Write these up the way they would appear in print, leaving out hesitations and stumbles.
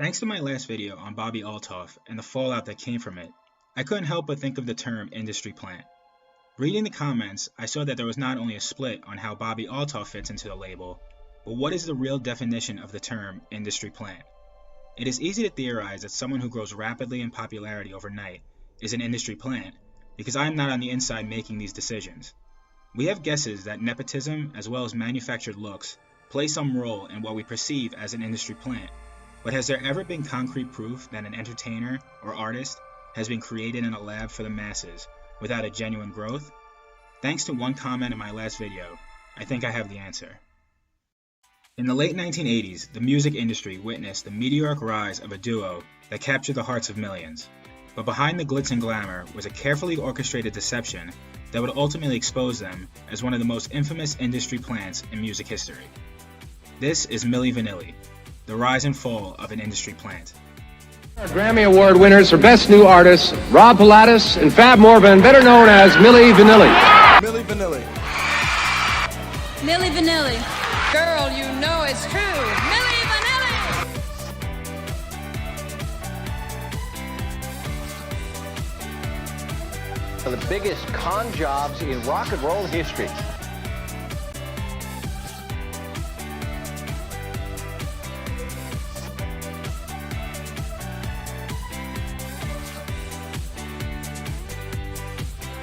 Thanks to my last video on Bobby Altoff and the fallout that came from it, I couldn't help but think of the term industry plant. Reading the comments, I saw that there was not only a split on how Bobby Altoff fits into the label, but what is the real definition of the term industry plant? It is easy to theorize that someone who grows rapidly in popularity overnight is an industry plant, because I am not on the inside making these decisions. We have guesses that nepotism as well as manufactured looks play some role in what we perceive as an industry plant. But has there ever been concrete proof that an entertainer or artist has been created in a lab for the masses without a genuine growth? Thanks to one comment in my last video, I think I have the answer. In the late 1980s, the music industry witnessed the meteoric rise of a duo that captured the hearts of millions. But behind the glitz and glamour was a carefully orchestrated deception that would ultimately expose them as one of the most infamous industry plants in music history. This is Milli Vanilli, the rise and fall of an industry plant. Our Grammy Award winners for Best New Artists, Rob Pilatus and Fab Morvan, better known as Milli Vanilli. Milli Vanilli. Milli Vanilli. Girl, you know it's true. Milli Vanilli. One of the biggest con jobs in rock and roll history.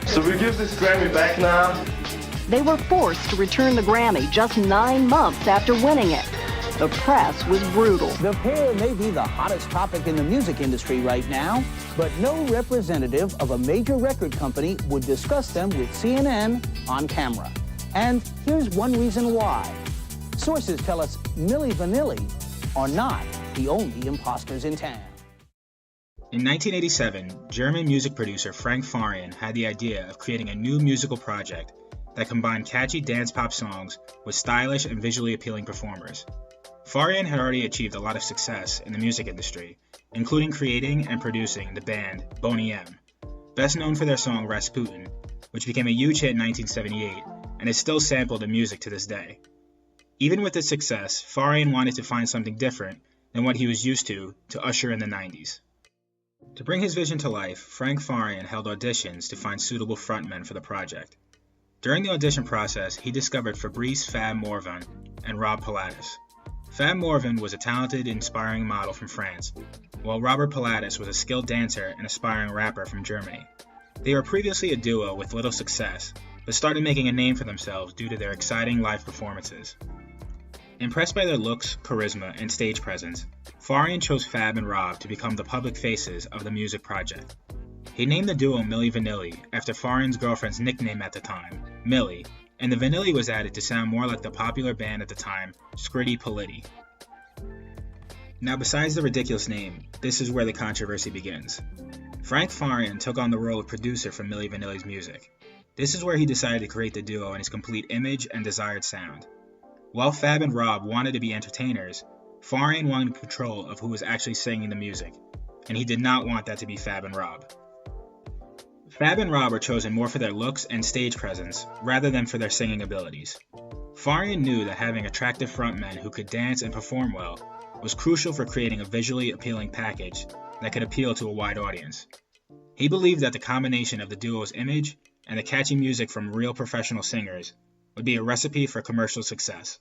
So we give this Grammy back now? They were forced to return the Grammy just 9 months after winning it. The press was brutal. The pair may be the hottest topic in the music industry right now, but no representative of a major record company would discuss them with CNN on camera. And here's one reason why. Sources tell us Milli Vanilli are not the only imposters in town. In 1987, German music producer Frank Farian had the idea of creating a new musical project that combined catchy dance pop songs with stylish and visually appealing performers. Farian had already achieved a lot of success in the music industry, including creating and producing the band Boney M, best known for their song Rasputin, which became a huge hit in 1978 and is still sampled in music to this day. Even with this success, Farian wanted to find something different than what he was used to usher in the 90s. To bring his vision to life, Frank Farian held auditions to find suitable frontmen for the project. During the audition process, he discovered Fabrice Fab Morvan and Rob Pilatus. Fab Morvan was a talented, inspiring model from France, while Robert Pilatus was a skilled dancer and aspiring rapper from Germany. They were previously a duo with little success, but started making a name for themselves due to their exciting live performances. Impressed by their looks, charisma, and stage presence, Farian chose Fab and Rob to become the public faces of the music project. He named the duo Milli Vanilli after Farian's girlfriend's nickname at the time, Milli, and the Vanilli was added to sound more like the popular band at the time, Scritti Politti. Now besides the ridiculous name, this is where the controversy begins. Frank Farian took on the role of producer for Milli Vanilli's music. This is where he decided to create the duo in its complete image and desired sound. While Fab and Rob wanted to be entertainers, Farian wanted control of who was actually singing the music, and he did not want that to be Fab and Rob. Fab and Rob were chosen more for their looks and stage presence rather than for their singing abilities. Farian knew that having attractive frontmen who could dance and perform well was crucial for creating a visually appealing package that could appeal to a wide audience. He believed that the combination of the duo's image and the catchy music from real professional singers would be a recipe for commercial success.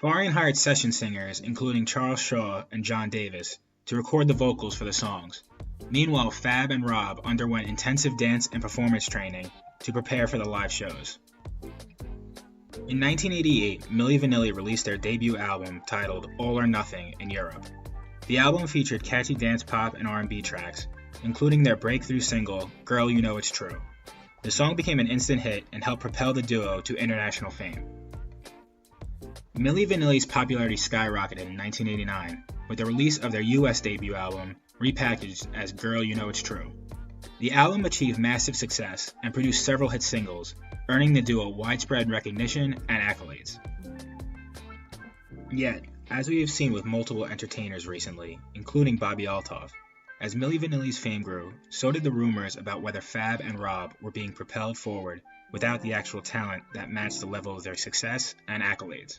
Farian hired session singers including Charles Shaw and John Davis to record the vocals for the songs. Meanwhile, Fab and Rob underwent intensive dance and performance training to prepare for the live shows. In 1988, Milli Vanilli released their debut album titled All or Nothing in Europe. The album featured catchy dance pop and R&B tracks, including their breakthrough single, Girl You Know It's True. The song became an instant hit and helped propel the duo to international fame. Milli Vanilli's popularity skyrocketed in 1989 with the release of their US debut album, repackaged as Girl You Know It's True. The album achieved massive success and produced several hit singles, earning the duo widespread recognition and accolades. Yet, as we have seen with multiple entertainers recently, including Bobby Altoff, as Milli Vanilli's fame grew, so did the rumors about whether Fab and Rob were being propelled forward without the actual talent that matched the level of their success and accolades.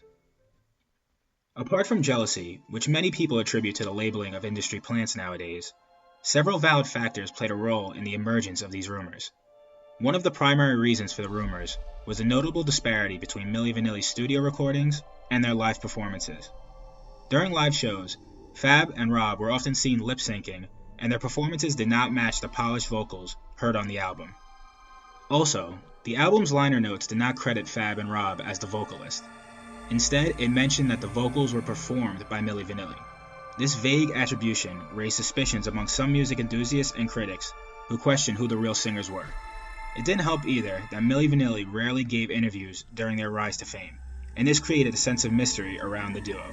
Apart from jealousy, which many people attribute to the labeling of industry plants nowadays, several valid factors played a role in the emergence of these rumors. One of the primary reasons for the rumors was a notable disparity between Milli Vanilli's studio recordings and their live performances. During live shows, Fab and Rob were often seen lip-syncing, and their performances did not match the polished vocals heard on the album. Also, the album's liner notes did not credit Fab and Rob as the vocalist. Instead, it mentioned that the vocals were performed by Milli Vanilli. This vague attribution raised suspicions among some music enthusiasts and critics who questioned who the real singers were. It didn't help either that Milli Vanilli rarely gave interviews during their rise to fame, and this created a sense of mystery around the duo.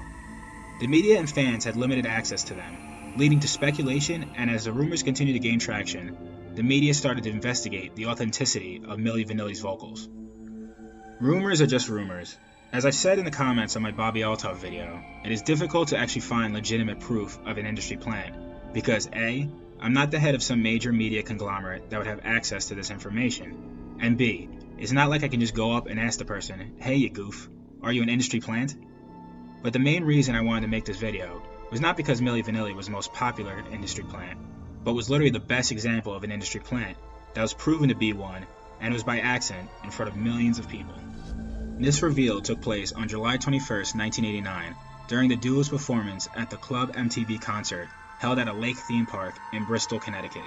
The media and fans had limited access to them, leading to speculation, and as the rumors continued to gain traction, the media started to investigate the authenticity of Milli Vanilli's vocals. Rumors are just rumors. As I've said in the comments on my Bobby Altov video, it is difficult to actually find legitimate proof of an industry plant, because A, I'm not the head of some major media conglomerate that would have access to this information, and B, it's not like I can just go up and ask the person, hey you goof, are you an industry plant? But the main reason I wanted to make this video was not because Milli Vanilli was the most popular industry plant, but was literally the best example of an industry plant that was proven to be one, and was by accident in front of millions of people. This reveal took place on July 21, 1989, during the duo's performance at the Club MTV concert held at a lake theme park in Bristol, Connecticut.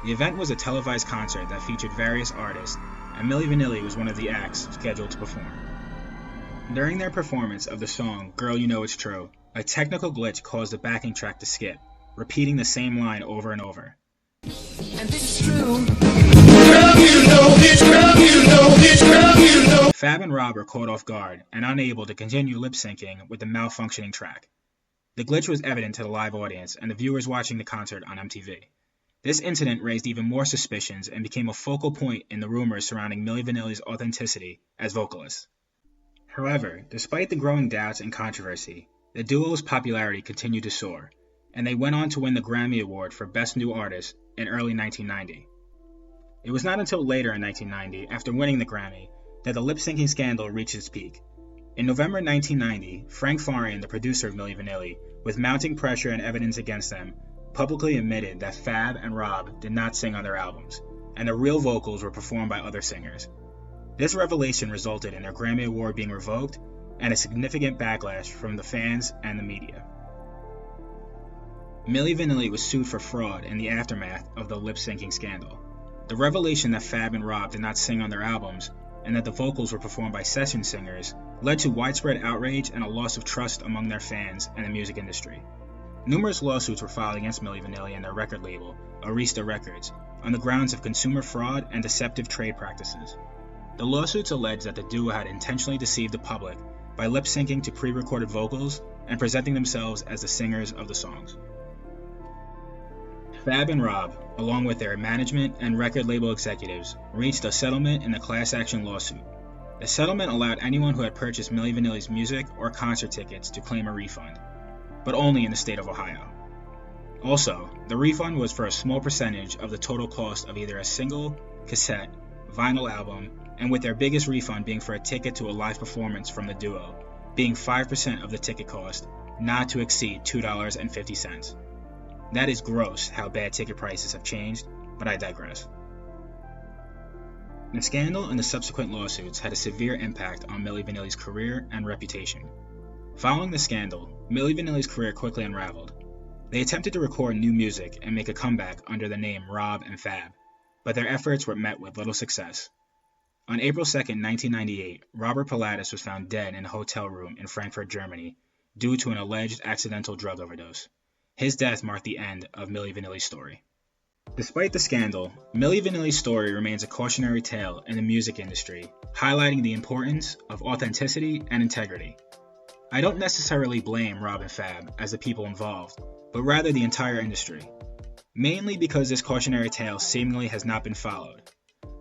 The event was a televised concert that featured various artists, and Milli Vanilli was one of the acts scheduled to perform. During their performance of the song Girl You Know It's True, a technical glitch caused the backing track to skip, repeating the same line over and over. And this is true. Fab and Rob were caught off guard and unable to continue lip-syncing with the malfunctioning track. The glitch was evident to the live audience and the viewers watching the concert on MTV. This incident raised even more suspicions and became a focal point in the rumors surrounding Milli Vanilli's authenticity as vocalist. However, despite the growing doubts and controversy, the duo's popularity continued to soar, and they went on to win the Grammy Award for Best New Artist in early 1990. It was not until later in 1990, after winning the Grammy, that the lip-syncing scandal reached its peak. In November 1990, Frank Farian, the producer of Milli Vanilli, with mounting pressure and evidence against them, publicly admitted that Fab and Rob did not sing on their albums, and the real vocals were performed by other singers. This revelation resulted in their Grammy Award being revoked and a significant backlash from the fans and the media. Milli Vanilli was sued for fraud in the aftermath of the lip-syncing scandal. The revelation that Fab and Rob did not sing on their albums and that the vocals were performed by session singers led to widespread outrage and a loss of trust among their fans and the music industry. Numerous lawsuits were filed against Milli Vanilli and their record label, Arista Records, on the grounds of consumer fraud and deceptive trade practices. The lawsuits alleged that the duo had intentionally deceived the public by lip-syncing to pre-recorded vocals and presenting themselves as the singers of the songs. Fab and Rob, along with their management and record label executives, reached a settlement in the class action lawsuit. The settlement allowed anyone who had purchased Milli Vanilli's music or concert tickets to claim a refund, but only in the state of Ohio. Also, the refund was for a small percentage of the total cost of either a single, cassette, vinyl album, and with their biggest refund being for a ticket to a live performance from the duo, being 5% of the ticket cost, not to exceed $2.50. That is gross how bad ticket prices have changed, but I digress. The scandal and the subsequent lawsuits had a severe impact on Milli Vanilli's career and reputation. Following the scandal, Milli Vanilli's career quickly unraveled. They attempted to record new music and make a comeback under the name Rob and Fab, but their efforts were met with little success. On April 2, 1998, Robert Pilatus was found dead in a hotel room in Frankfurt, Germany, due to an alleged accidental drug overdose. His death marked the end of Milli Vanilli's story. Despite the scandal, Milli Vanilli's story remains a cautionary tale in the music industry, highlighting the importance of authenticity and integrity. I don't necessarily blame Rob and Fab as the people involved, but rather the entire industry, mainly because this cautionary tale seemingly has not been followed.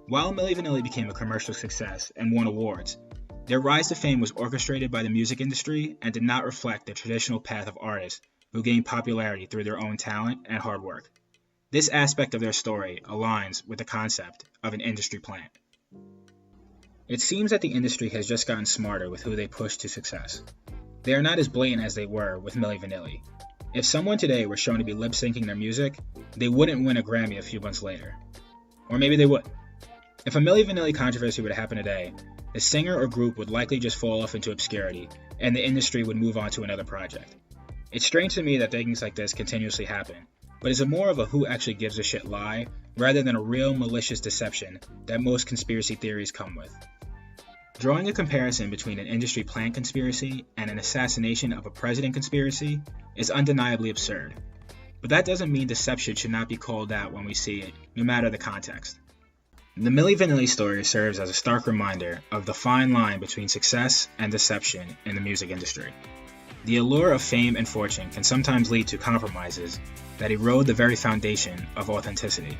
While Milli Vanilli became a commercial success and won awards, their rise to fame was orchestrated by the music industry and did not reflect the traditional path of artists who gained popularity through their own talent and hard work. This aspect of their story aligns with the concept of an industry plant. It seems that the industry has just gotten smarter with who they push to success. They are not as blatant as they were with Milli Vanilli. If someone today were shown to be lip-syncing their music, they wouldn't win a Grammy a few months later. Or maybe they would. If a Milli Vanilli controversy were to happen today, the singer or group would likely just fall off into obscurity, and the industry would move on to another project. It's strange to me that things like this continuously happen, but it's more of a who actually gives a shit lie, rather than a real malicious deception that most conspiracy theories come with. Drawing a comparison between an industry plant conspiracy and an assassination of a president conspiracy is undeniably absurd, but that doesn't mean deception should not be called out when we see it, no matter the context. The Milli Vanilli story serves as a stark reminder of the fine line between success and deception in the music industry. The allure of fame and fortune can sometimes lead to compromises that erode the very foundation of authenticity.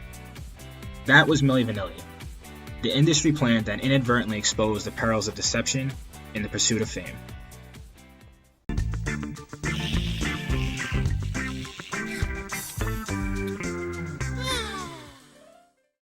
That was Milli Vanilli, the industry plant that inadvertently exposed the perils of deception in the pursuit of fame.